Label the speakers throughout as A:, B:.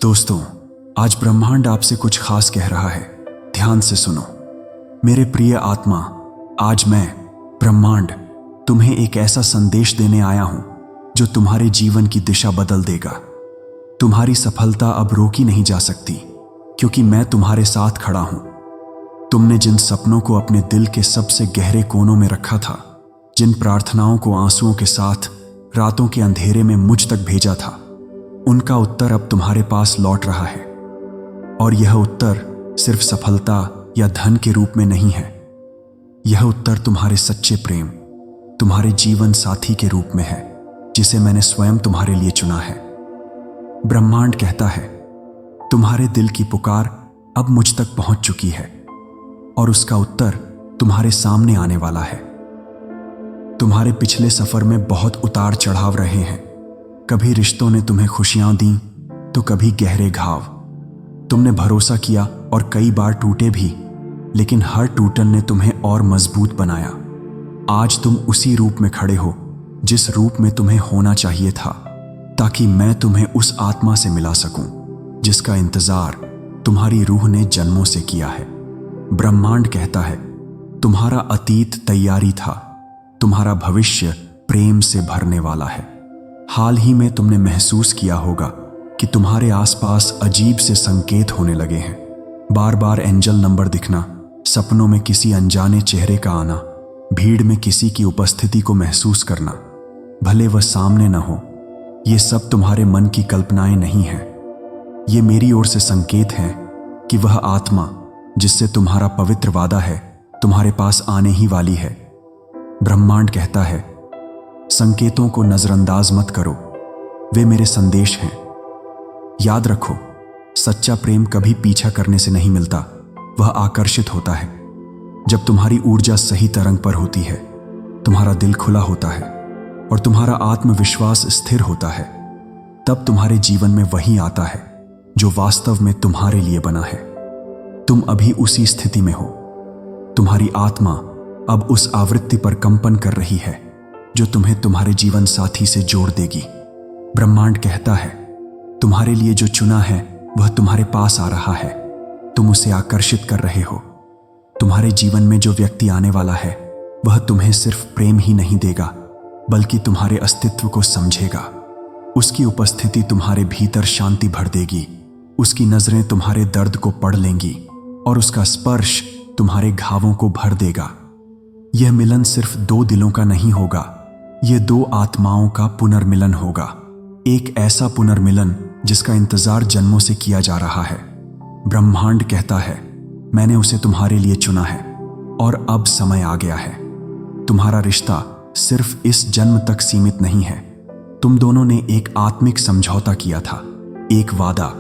A: दोस्तों, आज ब्रह्मांड आपसे कुछ खास कह रहा है। ध्यान से सुनो। मेरे प्रिय आत्मा, आज मैं ब्रह्मांड तुम्हें एक ऐसा संदेश देने आया हूं जो तुम्हारे जीवन की दिशा बदल देगा। तुम्हारी सफलता अब रोकी नहीं जा सकती, क्योंकि मैं तुम्हारे साथ खड़ा हूं। तुमने जिन सपनों को अपने दिल के सबसे गहरे कोनों में रखा था, जिन प्रार्थनाओं को आंसुओं के साथ रातों के अंधेरे में मुझ तक भेजा था, उनका उत्तर अब तुम्हारे पास लौट रहा है। और यह उत्तर सिर्फ सफलता या धन के रूप में नहीं है। यह उत्तर तुम्हारे सच्चे प्रेम, तुम्हारे जीवन साथी के रूप में है, जिसे मैंने स्वयं तुम्हारे लिए चुना है। ब्रह्मांड कहता है, तुम्हारे दिल की पुकार अब मुझ तक पहुंच चुकी है और उसका उत्तर तुम्हारे सामने आने वाला है। तुम्हारे पिछले सफर में बहुत उतार चढ़ाव रहे हैं। कभी रिश्तों ने तुम्हें खुशियां दी तो कभी गहरे घाव। तुमने भरोसा किया और कई बार टूटे भी, लेकिन हर टूटन ने तुम्हें और मजबूत बनाया। आज तुम उसी रूप में खड़े हो जिस रूप में तुम्हें होना चाहिए था, ताकि मैं तुम्हें उस आत्मा से मिला सकूं जिसका इंतजार तुम्हारी रूह ने जन्मों से किया है। ब्रह्मांड कहता है, तुम्हारा अतीत तैयारी था, तुम्हारा भविष्य प्रेम से भरने वाला है। हाल ही में तुमने महसूस किया होगा कि तुम्हारे आसपास अजीब से संकेत होने लगे हैं। बार बार एंजल नंबर दिखना, सपनों में किसी अनजाने चेहरे का आना, भीड़ में किसी की उपस्थिति को महसूस करना, भले वह सामने न हो। ये सब तुम्हारे मन की कल्पनाएं नहीं हैं। ये मेरी ओर से संकेत हैं कि वह आत्मा जिससे तुम्हारा पवित्र वादा है, तुम्हारे पास आने ही वाली है। ब्रह्मांड कहता है, संकेतों को नजरअंदाज मत करो, वे मेरे संदेश हैं। याद रखो, सच्चा प्रेम कभी पीछा करने से नहीं मिलता, वह आकर्षित होता है। जब तुम्हारी ऊर्जा सही तरंग पर होती है, तुम्हारा दिल खुला होता है और तुम्हारा आत्मविश्वास स्थिर होता है, तब तुम्हारे जीवन में वही आता है जो वास्तव में तुम्हारे लिए बना है। तुम अभी उसी स्थिति में हो। तुम्हारी आत्मा अब उस आवृत्ति पर कंपन कर रही है जो तुम्हें तुम्हारे जीवन साथी से जोड़ देगी। ब्रह्मांड कहता है, तुम्हारे लिए जो चुना है वह तुम्हारे पास आ रहा है। तुम उसे आकर्षित कर रहे हो। तुम्हारे जीवन में जो व्यक्ति आने वाला है, वह तुम्हें सिर्फ प्रेम ही नहीं देगा, बल्कि तुम्हारे अस्तित्व को समझेगा। उसकी उपस्थिति तुम्हारे भीतर शांति भर देगी। उसकी नजरें तुम्हारे दर्द को पढ़ लेंगी और उसका स्पर्श तुम्हारे घावों को भर देगा। यह मिलन सिर्फ दो दिलों का नहीं होगा, यह दो आत्माओं का पुनर्मिलन होगा। एक ऐसा पुनर्मिलन जिसका इंतजार जन्मों से किया जा रहा है। ब्रह्मांड कहता है, मैंने उसे तुम्हारे लिए चुना है और अब समय आ गया है। तुम्हारा रिश्ता सिर्फ इस जन्म तक सीमित नहीं है। तुम दोनों ने एक आत्मिक समझौता किया था, एक वादा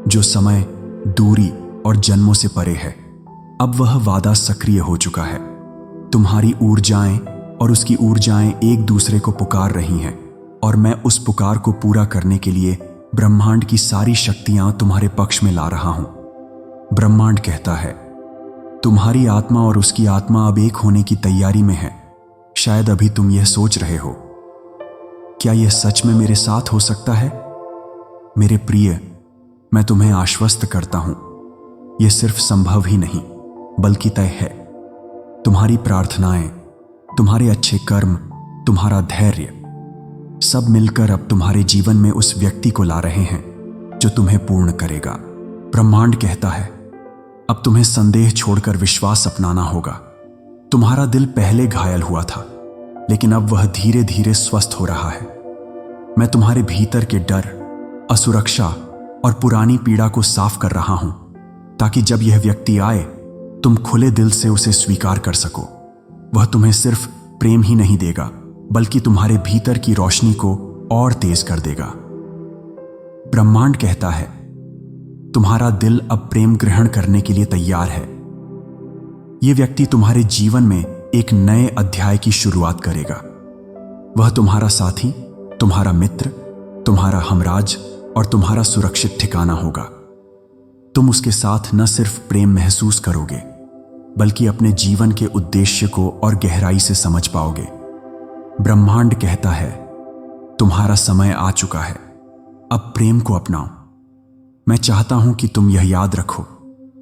A: जो समय, दूरी और जन्मों से परे है। अब वह वादा सक्रिय हो चुका है। तुम्हारी ऊर्जाएं और उसकी ऊर्जाएं एक दूसरे को पुकार रही हैं, और मैं उस पुकार को पूरा करने के लिए ब्रह्मांड की सारी शक्तियां तुम्हारे पक्ष में ला रहा हूं। ब्रह्मांड कहता है, तुम्हारी आत्मा और उसकी आत्मा अब एक होने की तैयारी में है। शायद अभी तुम यह सोच रहे हो, क्या यह सच में मेरे साथ हो सकता है? मेरे प्रिय, मैं तुम्हें आश्वस्त करता हूं, यह सिर्फ संभव ही नहीं बल्कि तय है। तुम्हारी प्रार्थनाएं, तुम्हारे अच्छे कर्म, तुम्हारा धैर्य, सब मिलकर अब तुम्हारे जीवन में उस व्यक्ति को ला रहे हैं जो तुम्हें पूर्ण करेगा। ब्रह्मांड कहता है, अब तुम्हें संदेह छोड़कर विश्वास अपनाना होगा। तुम्हारा दिल पहले घायल हुआ था, लेकिन अब वह धीरे धीरे स्वस्थ हो रहा है। मैं तुम्हारे भीतर के डर, असुरक्षा और पुरानी पीड़ा को साफ कर रहा हूं, ताकि जब यह व्यक्ति आए, तुम खुले दिल से उसे स्वीकार कर सको। वह तुम्हें सिर्फ प्रेम ही नहीं देगा, बल्कि तुम्हारे भीतर की रोशनी को और तेज कर देगा। ब्रह्मांड कहता है, तुम्हारा दिल अब प्रेम ग्रहण करने के लिए तैयार है। यह व्यक्ति तुम्हारे जीवन में एक नए अध्याय की शुरुआत करेगा। वह तुम्हारा साथी, तुम्हारा मित्र, तुम्हारा हमराज और तुम्हारा सुरक्षित ठिकाना होगा। तुम उसके साथ न सिर्फ प्रेम महसूस करोगे, बल्कि अपने जीवन के उद्देश्य को और गहराई से समझ पाओगे। ब्रह्मांड कहता है, तुम्हारा समय आ चुका है, अब प्रेम को अपनाओ। मैं चाहता हूं कि तुम यह याद रखो,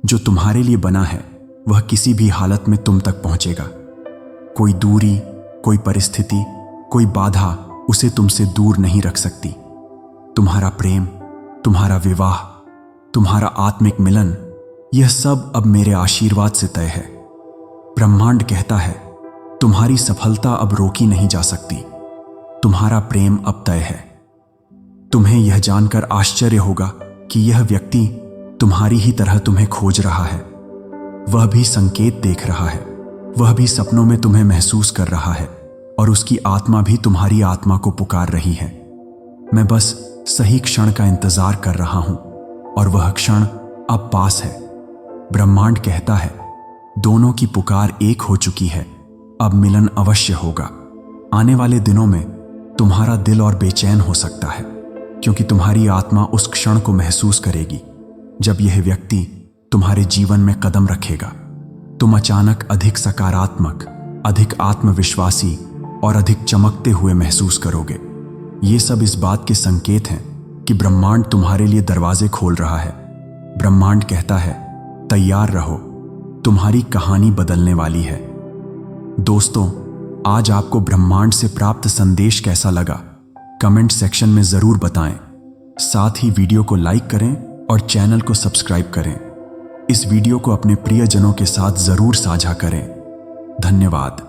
A: जो तुम्हारे लिए बना है वह किसी भी हालत में तुम तक पहुंचेगा। कोई दूरी, कोई परिस्थिति, कोई बाधा उसे तुमसे दूर नहीं रख सकती। तुम्हारा प्रेम, तुम्हारा विवाह, तुम्हारा आत्मिक मिलन, यह सब अब मेरे आशीर्वाद से तय है। ब्रह्मांड कहता है, तुम्हारी सफलता अब रोकी नहीं जा सकती। तुम्हारा प्रेम अब तय है। तुम्हें यह जानकर आश्चर्य होगा कि यह व्यक्ति तुम्हारी ही तरह तुम्हें खोज रहा है। वह भी संकेत देख रहा है, वह भी सपनों में तुम्हें महसूस कर रहा है और उसकी आत्मा भी तुम्हारी आत्मा को पुकार रही है। मैं बस सही क्षण का इंतजार कर रहा हूं और वह क्षण अब पास है। ब्रह्मांड कहता है, दोनों की पुकार एक हो चुकी है, अब मिलन अवश्य होगा। आने वाले दिनों में तुम्हारा दिल और बेचैन हो सकता है, क्योंकि तुम्हारी आत्मा उस क्षण को महसूस करेगी जब यह व्यक्ति तुम्हारे जीवन में कदम रखेगा। तुम अचानक अधिक सकारात्मक, अधिक आत्मविश्वासी और अधिक चमकते हुए महसूस करोगे। ये सब इस बात के संकेत हैं कि ब्रह्मांड तुम्हारे लिए दरवाजे खोल रहा है। ब्रह्मांड कहता है, तैयार रहो, तुम्हारी कहानी बदलने वाली है। दोस्तों, आज आपको ब्रह्मांड से प्राप्त संदेश कैसा लगा? कमेंट सेक्शन में जरूर बताएं। साथ ही वीडियो को लाइक करें और चैनल को सब्सक्राइब करें। इस वीडियो को अपने प्रियजनों के साथ जरूर साझा करें। धन्यवाद।